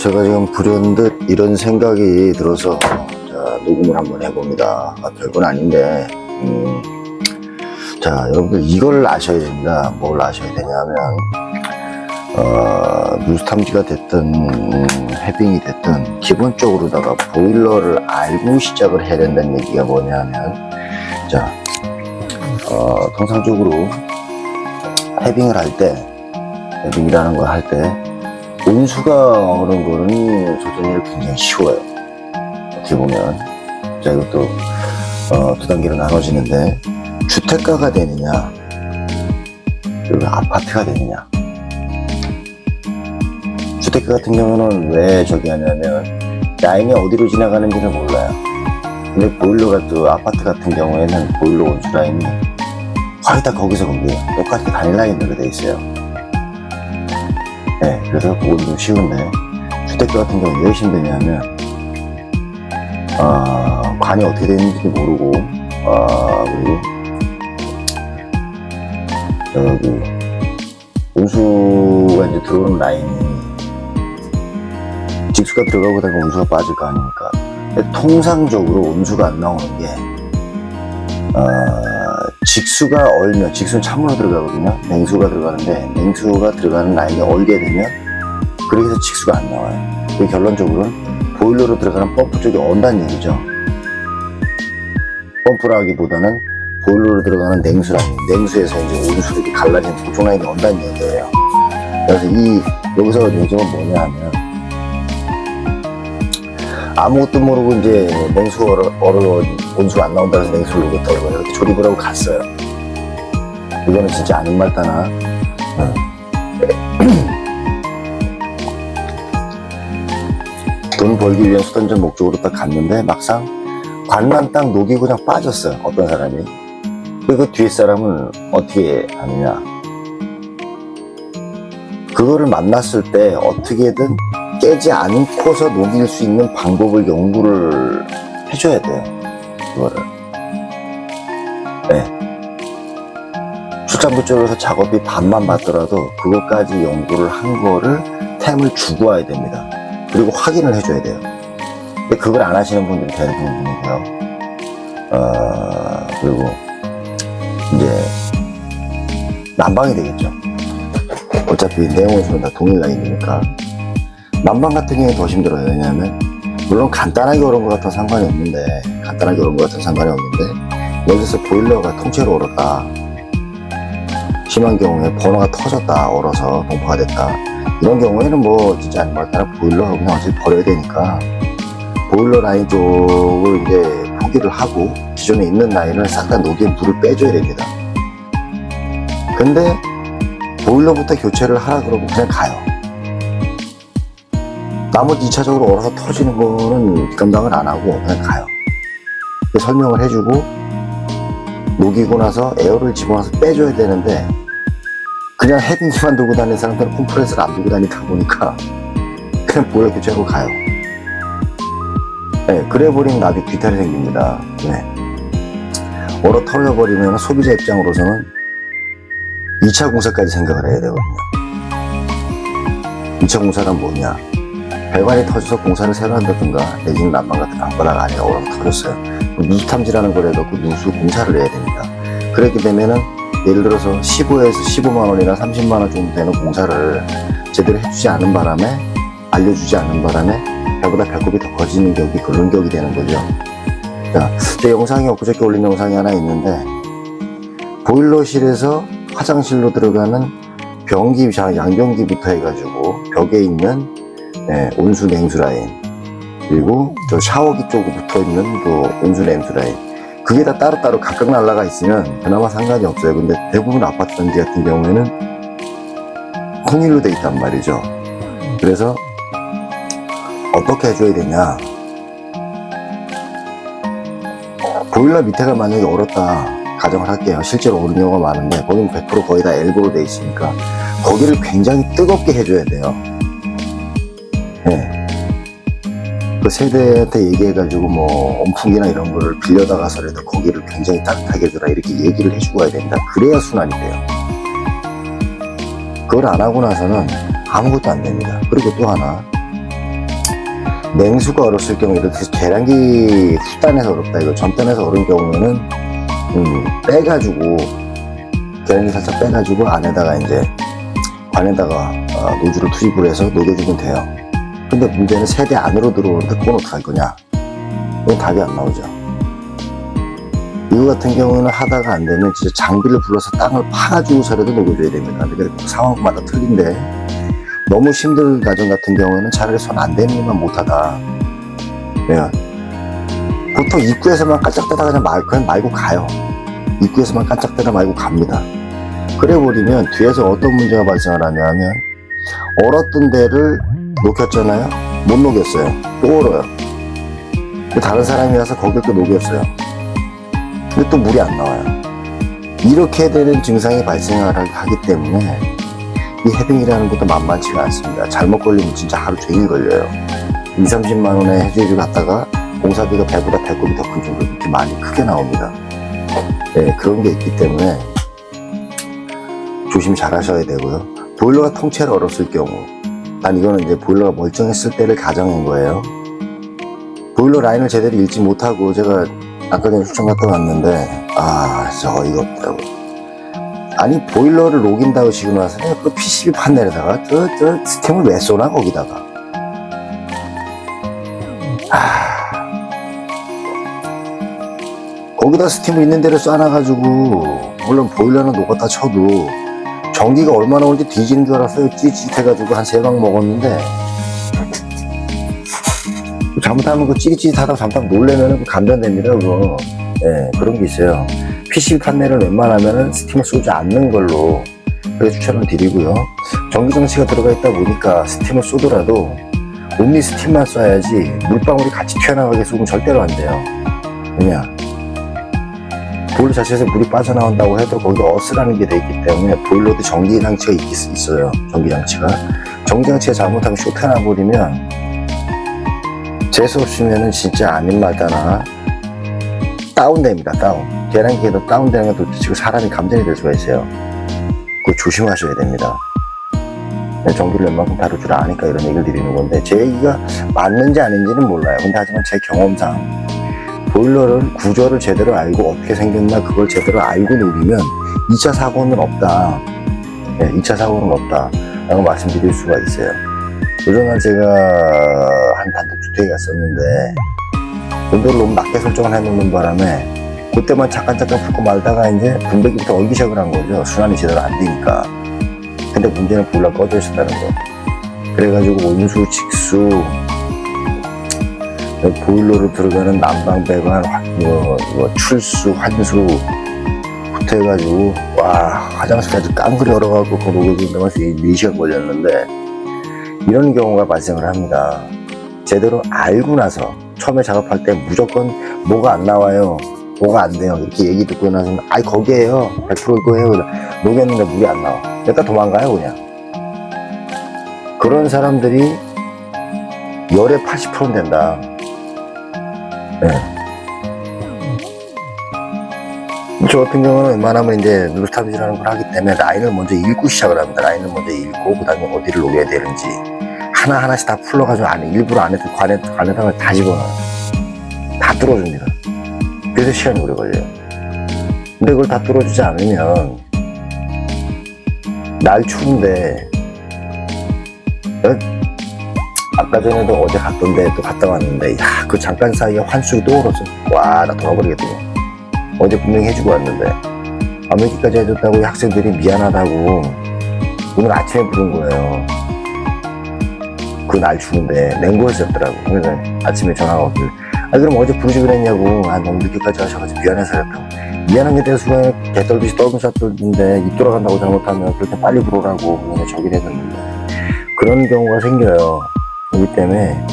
제가 지금 불현듯 이런 생각이 들어서 자, 녹음을 한번 해봅니다. 별건 아닌데 자, 여러분들 이걸 아셔야 됩니다. 뭘 아셔야 되냐면 누수탐지가 됐든 해빙이 됐든 기본적으로다가 보일러를 알고 시작을 해야 된다는 얘기가 뭐냐면, 자, 통상적으로 해빙을 할 때, 해빙이라는 걸 할 때 온수가 오는 거는 조전이를 굉장히 쉬워요. 어떻게 보면. 자, 이것도 두 단계로 나눠지는데, 주택가가 되느냐 그리고 아파트가 되느냐. 주택가 같은 경우는 왜 저기 하냐면 라인이 어디로 지나가는지를 몰라요. 근데 보일러가 또 아파트 같은 경우에는 보일러 온수 라인이 거의 다 거기서 거기에요. 똑같이 단일 라인으로 돼 있어요. 네, 그래서 그건 좀 쉬운데, 주택가 같은 경우는 왜 힘드냐면 관이 어떻게 되는지도 모르고 그리고 여기 온수가 이제 들어오는 라인이 직수가 들어가고 다가 온수가 빠질 거 아닙니까? 근데 통상적으로 온수가 안 나오는 게 직수가 얼면, 직수는 찬물로 들어가거든요. 냉수가 들어가는데 냉수가 들어가는 라인이 얼게 되면 그렇게 해서 직수가 안 나와요. 그 결론적으로는 보일러로 들어가는 펌프 쪽이 언다는 얘기죠. 펌프라기보다는 보일러로 들어가는 냉수 라인, 냉수에서 이제 온수로 이렇게 갈라진 보조 라인이 온다는 얘기예요. 그래서 여기서 요즘은 뭐냐 하면 아무것도 모르고 이제 냉수가 온수가 안 나온다고 해서 냉수를 놓겠다 이렇게 조립을 하고 갔어요. 이거는 진짜 아닌 말따나 돈 벌기 위한 수단적 목적으로 딱 갔는데 막상 관만 딱 녹이고 그냥 빠졌어요. 어떤 사람이. 그 뒤에 사람은 어떻게 하느냐, 그거를 만났을 때 어떻게든 깨지 않고서 녹일 수 있는 방법을 연구를 해줘야 돼요. 그거를. 네. 출장부 쪽에서 작업비 반만 받더라도 그것까지 연구를 한 거를 템을 주고 와야 됩니다. 그리고 확인을 해줘야 돼요. 근데 그걸 안 하시는 분들이 대부분이고요. 그리고 이제 난방이 되겠죠. 어차피 내용은 다 동일 라인이니까. 난방 같은 경우에 더 힘들어요. 왜냐하면 물론 간단하게 오른 것 같은 상관이 없는데, 여기서 보일러가 통째로 얼었다, 심한 경우에 버너가 터졌다, 얼어서 동파가 됐다, 이런 경우에는 뭐 진짜 아닌 것 같아 보일러 그냥 어차피 버려야 되니까 보일러 라인 쪽을 이제 포기를 하고 기존에 있는 라인을 싹 다 녹여 물을 빼줘야 됩니다. 근데 보일러부터 교체를 하라 그러고 그냥 가요. 나머지 2차적으로 얼어서 터지는 거는 감당을 안 하고 그냥 가요. 설명을 해주고 녹이고 나서 에어를 집어넣어서 빼줘야 되는데 그냥 헤딩기만 들고 다니는 사람들은 컴프레서를 안 들고 다니다 보니까 그냥 보일러 교체하고 가요. 네, 그래버리면 나중에 뒤탈이 생깁니다. 네. 얼어 털려버리면 소비자 입장으로서는 2차 공사까지 생각을 해야 되거든요. 2차 공사가 뭐냐, 배관이 터져서 공사를 새로 한다든가 내지는 난방 같은 방바닥 안에 얼어서 터졌어요. 누수탐지라는 걸 해갖고 누수 공사를 해야 됩니다. 그렇게 되면은 예를 들어서 15에서 15만원이나 30만원 정도 되는 공사를 제대로 해주지 않은 바람에, 알려주지 않은 바람에 배보다 배꼽이 더 커지는 격이 그런 격이 되는 거죠. 자, 제 영상이 엊그저께 올린 영상이 하나 있는데, 보일러실에서 화장실로 들어가는 변기, 양변기부터 해가지고 벽에 있는 온수 냉수 라인, 그리고 저 샤워기 쪽으로 붙어 있는 그 온수 냉수 라인, 그게 다 따로따로 각각 날라가 있으면 그나마 상관이 없어요. 근데 대부분 아파트 단지 같은 경우에는 통일로 돼 있단 말이죠. 그래서 어떻게 해줘야 되냐, 보일러 밑에가 만약에 얼었다 가정을 할게요. 실제로 얼은 경우가 많은데 거기는 100% 거의 다 엘보로 돼 있으니까 거기를 굉장히 뜨겁게 해줘야 돼요. 네. 그 세대한테 얘기해가지고 뭐 온풍기나 이런 거를 빌려다가서라도 거기를 굉장히 따뜻하게 해줘라 이렇게 얘기를 해주고 와야 됩니다. 그래야 순환이 돼요. 그걸 안 하고 나서는 아무것도 안 됩니다. 그리고 또 하나, 냉수가 얼었을 경우, 예를 들어서 계량기 후단에서 얼었다, 이거 전단에서 얼은 경우에는 빼가지고, 계량기 살짝 빼가지고 안에다가 이제 관에다가 노즐을 투입을 해서 녹여주면 돼요. 근데 문제는 세대 안으로 들어오는데 그건 어떡할 거냐? 그건 답이 안 나오죠. 이거 같은 경우는 하다가 안 되면 진짜 장비를 불러서 땅을 파가지고서라도 녹여줘야 됩니다. 그러니까 상황마다 틀린데, 너무 힘든 가정 같은 경우는 차라리 손 안 대는 일만 못하다. 예. 보통 입구에서만 깔짝대다 그냥 말고 가요. 입구에서만 깔짝대다 말고 갑니다. 그래버리면 뒤에서 어떤 문제가 발생을 하냐면, 얼었던 데를 녹였잖아요? 못 녹였어요. 또 얼어요. 다른 사람이 와서 거길 또 녹였어요. 근데 또 물이 안 나와요. 이렇게 되는 증상이 발생을 하기 때문에 이 해빙이라는 것도 만만치가 않습니다. 잘못 걸리면 진짜 하루 종일 걸려요. 20-30만원의 해주를 갖다가 공사비가 배보다 배꼽이 더 큰 정도 이렇게 많이 크게 나옵니다. 네, 그런 게 있기 때문에 조심 잘 하셔야 되고요. 보일러가 통째로 얼었을 경우, 난 이거는 이제 보일러가 멀쩡했을 때를 가정한 거예요. 보일러 라인을 제대로 읽지 못하고 제가 아까 전에 출장 갔다 왔는데, 진짜 어이가 없더라고. 아니, 보일러를 녹인다고 지금 와서 그 PCB 판넬에다가 저 스팀을 왜 쏘나 거기다가. 거기다 스팀을 있는 대로 쏴놔가지고, 물론 보일러는 녹았다 쳐도 전기가 얼마나 오는지 뒤지는 줄 알았어요. 찌릿찌릿해가지고 한 3방 먹었는데, 잘못하면 그 찌릿찌릿하다고 잘못하면 놀래면은 감전됩니다, 그거. 예, 그런 게 있어요. PCB 판넬은 웬만하면은 스팀을 쏘지 않는 걸로 그렇게 추천을 드리고요. 전기장치가 들어가 있다 보니까 스팀을 쏘더라도 온리 스팀만 쏴야지 물방울이 같이 튀어나가게 쏘면 절대로 안 돼요. 왜냐? 보일러 자체에서 물이 빠져나온다고 해도 거기 어스라는 게 돼 있기 때문에 보일러도 전기장치가 있어요. 전기장치가 잘못하면 쇼트나 버리면 재수 없으면은 진짜 아닌 말다나 다운됩니다. 계량기에도 다운되는 건 도대체 사람이 감전이 될 수가 있어요. 그거 조심하셔야 됩니다. 전기를 웬만큼 다룰 줄 아니까 이런 얘기를 드리는 건데, 제 얘기가 맞는지 아닌지는 몰라요. 근데 하지만 제 경험상 보일러를 구조를 제대로 알고 어떻게 생겼나 그걸 제대로 알고 녹이면 2차 사고는 없다. 2차 사고는 없다 라고 말씀드릴 수가 있어요. 요즘에 제가 한 단독주택에 갔었는데 온도를 너무 낮게 설정을 해놓는 바람에 그때만 잠깐 붓고 말다가 이제 분배기부터 얼기 시작을 한 거죠. 순환이 제대로 안 되니까. 근데 문제는 보일러가 꺼져 있었다는 거. 그래가지고 온수, 직수, 보일러로 들어가는 난방, 배관, 출수, 환수부터 해가지고 화장실까지 깡그리 얼어가고 그거 녹여준다고 해서 4시간 걸렸는데, 이런 경우가 발생을 합니다. 제대로 알고 나서 처음에 작업할 때 무조건 뭐가 안 나와요, 뭐가 안 돼요 이렇게 얘기 듣고 나서 거기에요 100% 이거예요 녹였는데 물이 안 나와, 일단 도망가요 그냥. 그런 사람들이 열의 80%는 된다. 네. 저 같은 경우는 웬만하면 이제 누르스타비즈라는 걸 하기 때문에 라인을 먼저 읽고 시작을 합니다. 라인을 먼저 읽고 그 다음에 어디를 녹여야 되는지 하나하나씩 다 풀러가지고 일부러 관에다가 다 집어넣어요. 다 뚫어줍니다. 그래서 시간이 오래 걸려요. 근데 그걸 다 뚫어주지 않으면 날 추운데, 아까 전에도 어제 갔던데 또 갔다 왔는데 그 잠깐 사이에 환수기 또 얼었어. 나 돌아버리겠더니. 어제 분명히 해주고 왔는데 아메리카까지 해줬다고 학생들이 미안하다고 오늘 아침에 부른 거예요. 그 날 추운데 냉고했었더라고. 그래서 아침에 전화가 오길래 그럼 어제 부르지 그랬냐고. 너무 늦게까지 하셔가지고 미안해서 그랬다고. 미안한 게 대수가 개떨듯이 떠들었는데 입 돌아간다고 잘못하면 그렇게 빨리 부르라고 그냥 저기를 했었는데 그런 경우가 생겨요. 그렇기 때문에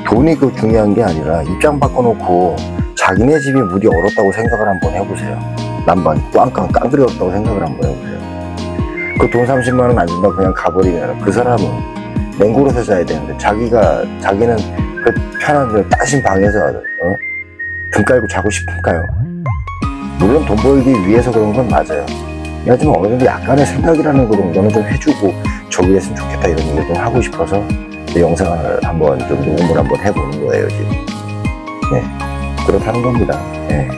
돈이 그 중요한 게 아니라 입장 바꿔놓고 자기네 집이 물이 얼었다고 생각을 한번 해보세요. 난방 깡그리 얼었다고 생각을 한번 해보세요. 그 돈 30만 원 안 준다고 그냥 가버리면 그 사람은 냉고로서 자야 되는데 자기는 그 편한 따신 방에서 등 깔고 자고 싶을까요? 물론 돈 벌기 위해서 그런 건 맞아요. 하지만 어느 정도 약간의 생각이라는 거 정도는 좀 해주고 저기 했으면 좋겠다 이런 얘기를 좀 하고 싶어서 영상을 한번 좀 녹음을 한번 해보는 거예요, 지금. 네. 그렇다는 겁니다. 네.